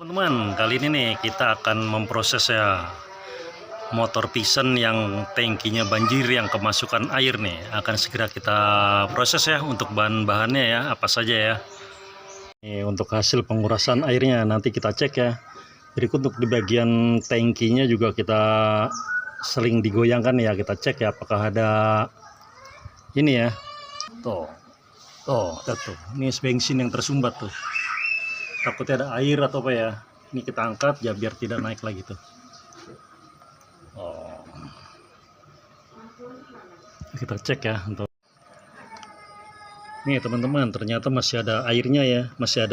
Teman-teman, kali ini nih kita akan memproses ya motor Vision yang tangkinya banjir, yang kemasukan air nih. Akan segera kita proses ya untuk bahan-bahannya ya, apa saja ya. Ini untuk hasil pengurasan airnya nanti kita cek ya. Berikut untuk di bagian tangkinya juga kita sering digoyangkan ya, kita cek ya apakah ada ini ya. Tuh, tuh, ini bensin yang tersumbat tuh. Takutnya ada air atau apa ya. Ini kita angkat ya biar tidak naik lagi tuh. Kita cek ya untuk nih teman-teman, ternyata masih ada airnya ya, masih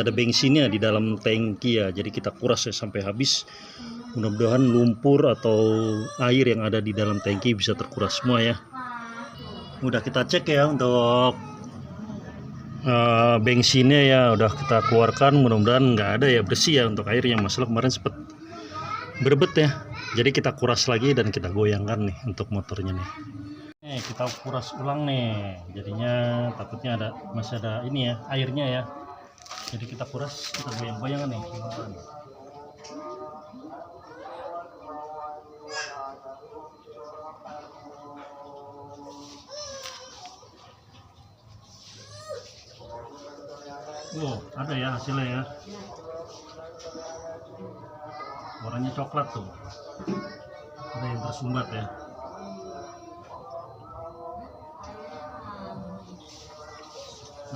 ada bensinnya di dalam tangki ya. Jadi kita kuras ya sampai habis. Mudah-mudahan lumpur atau air yang ada di dalam tangki bisa terkuras semua ya. Udah kita cek ya untuk bensinnya ya, udah kita keluarkan, mudah-mudahan nggak ada ya, bersih ya untuk airnya. Masalah kemarin sempat berebet ya, jadi kita kuras lagi dan kita goyangkan nih untuk motornya nih. Kita kuras ulang nih, jadinya takutnya masih ada ini ya, airnya ya. Jadi kita kuras, kita goyang-goyangan nih teman-teman. Ada ya hasilnya ya. Warnanya coklat tuh. Ada yang tersumbat ya.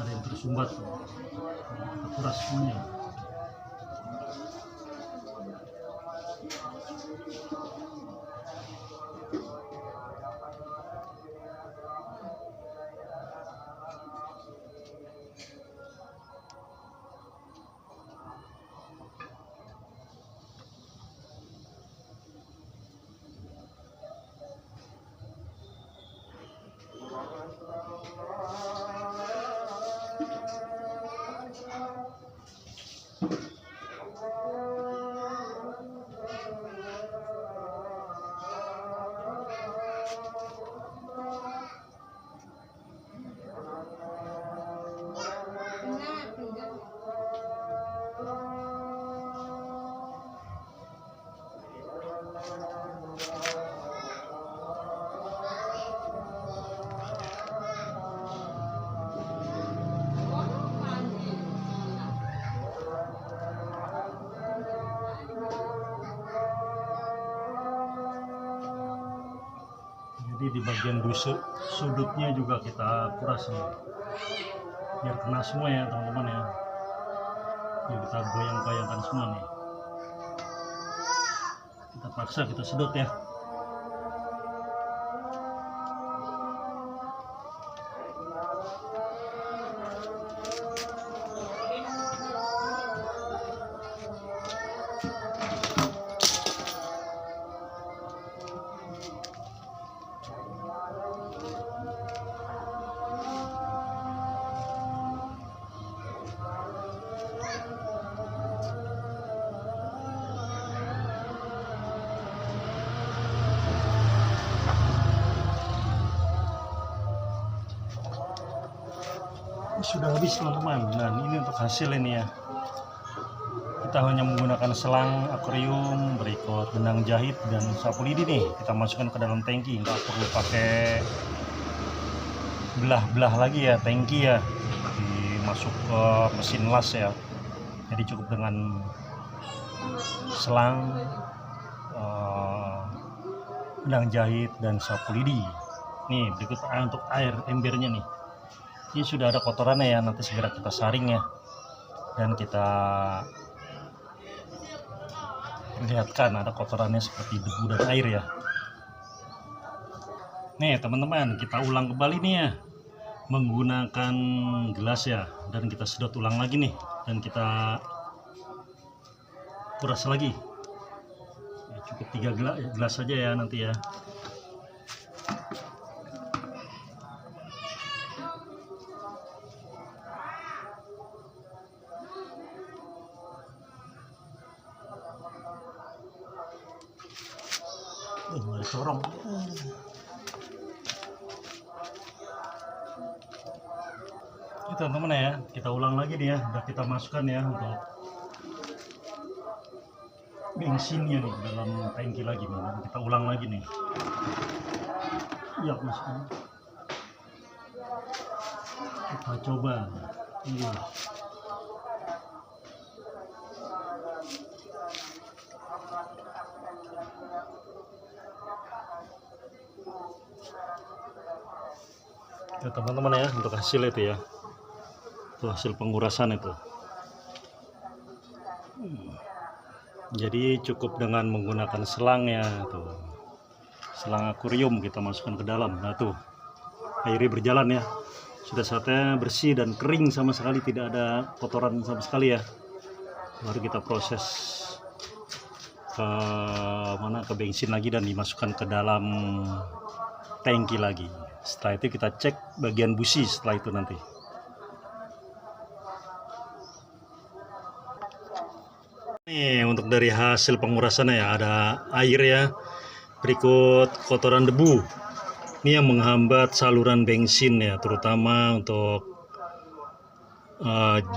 Ada yang tersumbat tuh. Kita kuras semuanya. Jadi di bagian sudutnya juga kita kuras nih, biar kena semua ya teman-teman ya. Jadi kita goyang-goyangkan semua nih. Kita paksa, kita sedot ya. Sudah habis teman-teman. Nah ini untuk hasil ini ya, kita hanya menggunakan selang akuarium, berikut benang jahit dan sapu lidi nih, kita masukkan ke dalam tangki. Nggak perlu pakai belah-belah lagi ya tangki ya, dimasuk ke mesin las ya. Jadi cukup dengan selang, benang jahit dan sapu lidi. Nih berikut untuk air embernya nih. Ini sudah ada kotorannya ya, nanti segera kita saring ya, dan kita lihatkan ada kotorannya seperti debu dan air ya. Nih teman-teman, kita ulang kembali nih ya, menggunakan gelas ya, dan kita sedot ulang lagi nih, dan kita kuras lagi ya, cukup 3 gelas saja ya nanti ya. Ada corong. Ini teman-teman ya, kita ulang lagi nih ya, udah kita masukkan ya untuk bensinnya nih dalam tangki lagi nih. Nanti kita ulang lagi nih. Ya, masukkan. Kita coba. Iya. Ya teman-teman ya, untuk hasil itu ya. Itu hasil pengurasan itu. Jadi cukup dengan menggunakan selang ya tuh. Selang akuarium kita masukkan ke dalam. Nah tuh. Airnya berjalan ya. Sudah saatnya bersih dan kering sama sekali, tidak ada kotoran sama sekali ya. Baru kita proses ke ke bensin lagi dan dimasukkan ke dalam tangki lagi. Setelah itu kita cek bagian busi setelah itu nanti. Nih untuk dari hasil pengurasannya ya, ada air ya, berikut kotoran debu. Ini yang menghambat saluran bensin ya, terutama untuk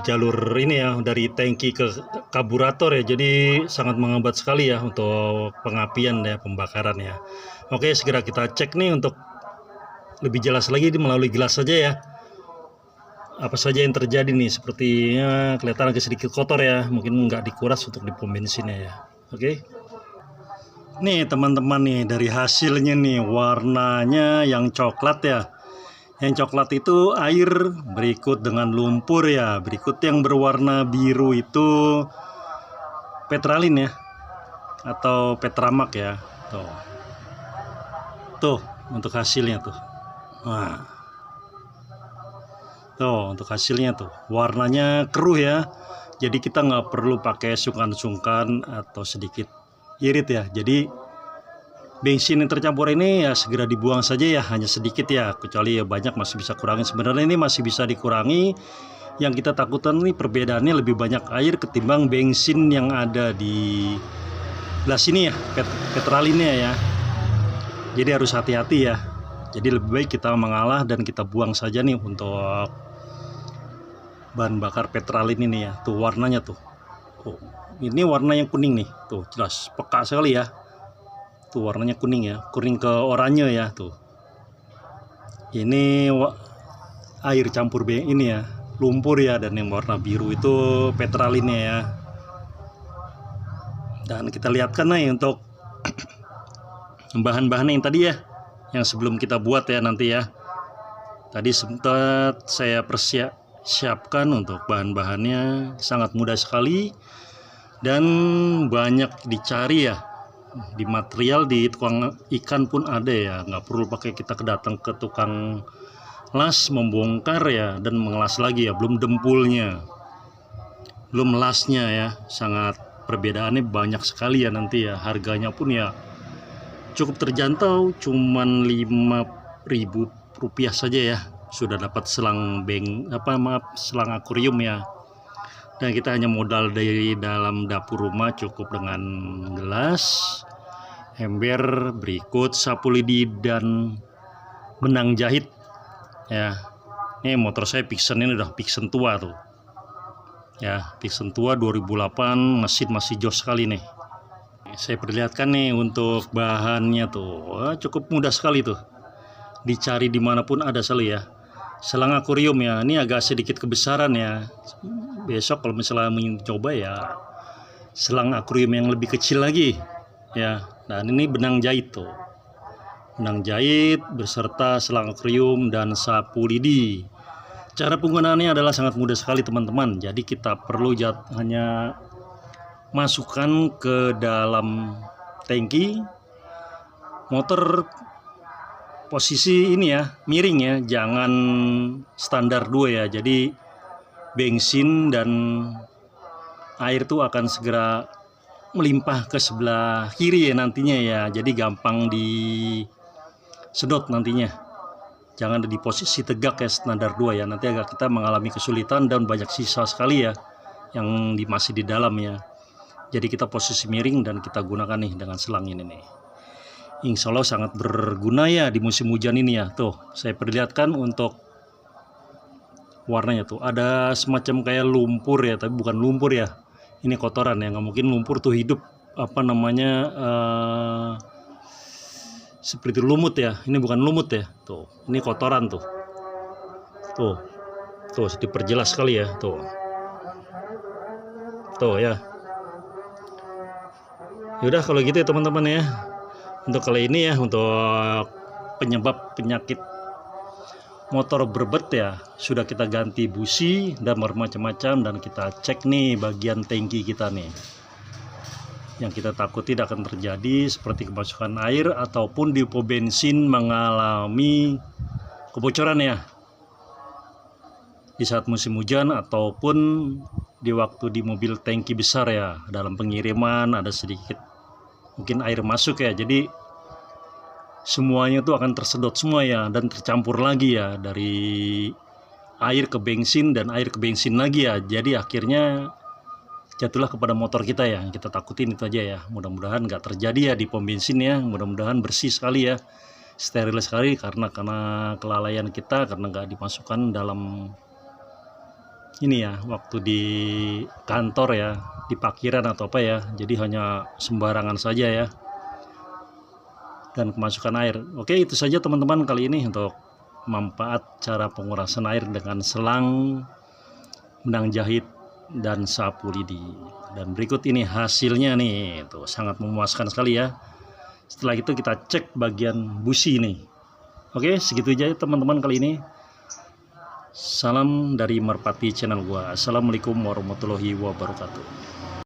jalur ini ya, dari tangki ke karburator ya, jadi sangat menghambat sekali ya untuk pengapian ya, pembakaran ya. Oke, segera kita cek nih untuk lebih jelas lagi melalui gelas saja ya. Apa saja yang terjadi nih, sepertinya kelihatan agak sedikit kotor ya, mungkin nggak dikuras untuk di pom bensinnya ya. Oke. Nih teman-teman nih, dari hasilnya nih, warnanya yang coklat ya. Yang coklat itu air, berikut dengan lumpur ya. Berikut yang berwarna biru itu petralin ya, atau petramak ya. Tuh untuk hasilnya tuh. Nah, tuh untuk hasilnya tuh, warnanya keruh ya. Jadi kita nggak perlu pakai sungkan-sungkan atau sedikit irit ya. Jadi bensin yang tercampur ini ya segera dibuang saja ya, hanya sedikit ya, kecuali ya banyak masih bisa kurangi. Sebenarnya ini masih bisa dikurangi. Yang kita takutkan ini perbedaannya lebih banyak air ketimbang bensin yang ada di belah sini ya, petralinnya ya. Jadi harus hati-hati ya. Jadi lebih baik kita mengalah dan kita buang saja nih untuk bahan bakar petralin ini ya. Tuh warnanya tuh. Oh, ini warna yang kuning nih. Tuh jelas peka sekali ya. Tuh warnanya kuning ya, kuning ke oranye ya tuh. Ini air campur ini ya, lumpur ya, dan yang warna biru itu petralinnya ya. Dan kita lihatkan nih untuk bahan-bahan yang tadi ya, yang sebelum kita buat ya nanti ya. Tadi sempat saya persiapkan untuk bahan-bahannya, sangat mudah sekali dan banyak dicari ya. Di material di tukang ikan pun ada ya, nggak perlu pakai kita datang ke tukang las membongkar ya dan mengelas lagi ya, belum dempulnya, belum lasnya ya. Sangat perbedaannya banyak sekali ya nanti ya. Harganya pun ya cukup terjangkau, cuman Rp5.000 saja ya, sudah dapat selang selang akuarium ya. Dan kita hanya modal dari dalam dapur rumah, cukup dengan gelas, ember, berikut sapu lidi dan benang jahit ya. Ini motor saya Pixen, ini udah Pixen tua tuh ya, Pixen tua 2008, mesin masih jos sekali nih. Saya perlihatkan nih untuk bahannya tuh, cukup mudah sekali tuh, dicari dimanapun ada sekali ya. Selang akuarium ya, ini agak sedikit kebesaran ya. Besok kalau misalnya mencoba ya selang akuarium yang lebih kecil lagi ya. Dan ini benang jahit tuh, benang jahit beserta selang akuarium dan sapu lidi. Cara penggunaannya adalah sangat mudah sekali teman-teman. Jadi kita perlu hanya masukkan ke dalam tangki, motor posisi ini ya, miring ya, jangan standar 2 ya. Jadi bensin dan air tuh akan segera melimpah ke sebelah kiri ya nantinya ya. Jadi gampang disedot nantinya. Jangan di posisi tegak ya, standar 2 ya. Nanti agak kita mengalami kesulitan dan banyak sisa sekali ya yang masih di dalam ya. Jadi kita posisi miring dan kita gunakan nih dengan selang ini nih. Insya Allah sangat berguna ya di musim hujan ini ya. Tuh saya perlihatkan untuk warnanya tuh, ada semacam kayak lumpur ya, tapi bukan lumpur ya, ini kotoran ya. Nggak mungkin lumpur tuh hidup apa namanya seperti lumut ya. Ini bukan lumut ya, tuh ini kotoran tuh diperjelas sekali ya, tuh ya. Yaudah kalau gitu ya teman-teman ya, untuk kali ini ya, untuk penyebab penyakit motor berbet ya, sudah kita ganti busi dan bermacam-macam, dan kita cek nih bagian tangki kita nih. Yang kita takuti akan terjadi seperti kemasukan air ataupun di pom bensin mengalami kebocoran ya, di saat musim hujan ataupun di waktu di mobil tangki besar ya, dalam pengiriman ada sedikit mungkin air masuk ya, jadi semuanya itu akan tersedot semua ya, dan tercampur lagi ya, dari air ke bensin dan air ke bensin lagi ya, jadi akhirnya jatuhlah kepada motor kita ya. Kita takutin itu aja ya, mudah-mudahan nggak terjadi ya di pom bensin ya, mudah-mudahan bersih sekali ya, steril sekali, karena kelalaian kita, karena nggak dimasukkan dalam ini ya, waktu di kantor ya, di parkiran atau apa ya, jadi hanya sembarangan saja ya, dan kemasukan air. Oke, itu saja teman-teman kali ini untuk manfaat cara pengurasan air dengan selang, benang jahit, dan sapu lidi. Dan berikut ini hasilnya nih, tuh sangat memuaskan sekali ya. Setelah itu kita cek bagian busi nih. Oke, segitu aja teman-teman kali ini. Salam dari Merpati Channel gua. Assalamualaikum warahmatullahi wabarakatuh.